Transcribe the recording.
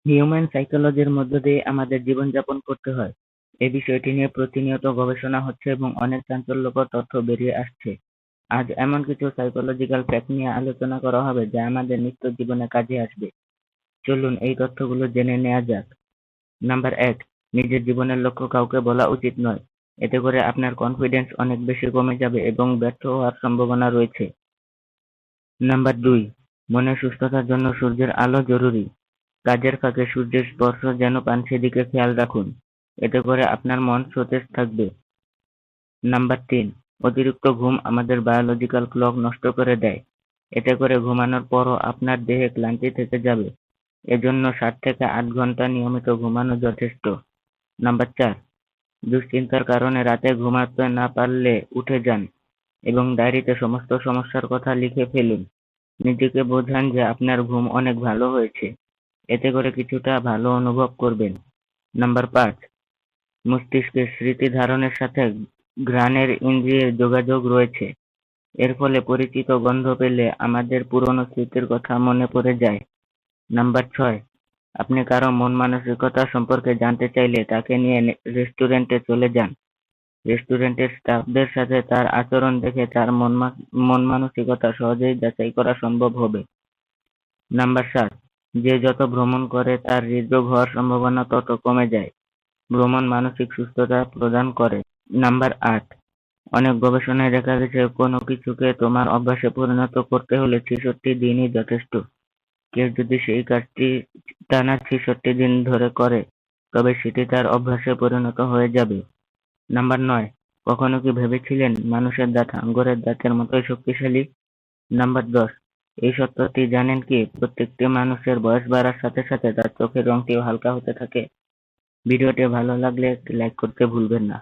Human সাইকোলজির মধ্য দিয়ে আমাদের জীবনযাপন করতে হয়, এই বিষয়টি নিয়ে প্রতিনিয়ত গবেষণা হচ্ছে এবং অনেক চাঞ্চল্যকর তথ্য বেরিয়ে আসছে। আজ এমন কিছু সাইকোলজিক্যাল ফ্যাক্ট নিয়ে আলোচনা করা হবে যা আমাদের নিত্য জীবনে কাজে আসবে। চলুন এই তথ্যগুলো জেনে নেওয়া যাক। নাম্বার ১, নিজের জীবনের লক্ষ্য কাউকে বলা উচিত নয়। এতে করে আপনার কনফিডেন্স অনেক বেশি কমে যাবে এবং ব্যর্থ হওয়ার সম্ভাবনা রয়েছে। নাম্বার ২, মনের সুস্থতার জন্য সূর্যের আলো জরুরি। কাজের ফাঁকে সূর্যের স্পর্শ যেন পান সেদিকে খেয়াল রাখুন। এতে করে আপনার মন সতেজ থাকবে। নাম্বার ৩, অতিরিক্ত ঘুম আমাদের বায়োলজিক্যাল ক্লক নষ্ট করে দেয়। এতে করে ঘুমানোর পরও আপনার দেহে ক্লান্তি থেকে যাবে। এজন্য ৭ থেকে ৮ ঘন্টা নিয়মিত ঘুমানো যথেষ্ট। নাম্বার ৪, দুশ্চিন্তার কারণে রাতে ঘুমাতে না পারলে উঠে যান এবং ডায়েরিতে সমস্ত সমস্যার কথা লিখে ফেলুন। নিজেকে বোঝান যে আপনার ঘুম অনেক ভালো হয়েছে। এতে করে কিছুটা ভালো অনুভব করবেন। নাম্বার ৫, মস্তিষ্কের স্মৃতি ধারণের সাথে ঘ্রাণের ইন্দ্রিয়ের যোগাযোগ রয়েছে। এর ফলে পরিচিত গন্ধ পেলে আমাদের পুরনো স্মৃতির কথা মনে পড়ে যায়। নাম্বার ৬, আপনি কারো মন মানসিকতা সম্পর্কে জানতে চাইলে তাকে নিয়ে রেস্টুরেন্টে চলে যান। রেস্টুরেন্টের স্টাফদের সাথে তার আচরণ দেখে তার মন মানসিকতা সহজেই যাচাই করা সম্ভব হবে। নাম্বার ৭, যে যত ভ্রমণ করে তার হৃদরোগ হওয়ার সম্ভাবনা তত কমে যায়। ভ্রমণ মানসিক সুস্থতা প্রদান করে। নাম্বার ৮, অনেক গবেষণায় দেখা গেছে কোনো কিছুকে তোমার অভ্যাসে পরিণত করতে হলে ৬৬ দিনই যথেষ্ট। কেউ যদি সেই কাজটি টানা ৬৬ দিন ধরে করে তবে সেটি তার অভ্যাসে পরিণত হয়ে যাবে। নাম্বার ৯, কখনো কি ভেবেছিলেন মানুষের দাঁত হাঙ্গরের দাঁতের মতোই শক্তিশালী? নাম্বার ১০, এই সত্যটি জানেন কি প্রত্যেকটি মানুষের বয়স বাড়ার সাথে সাথে তার চোখের রংটিও হালকা হতে থাকে? ভিডিওটি ভালো লাগলে একটি লাইক করতে ভুলবেন না।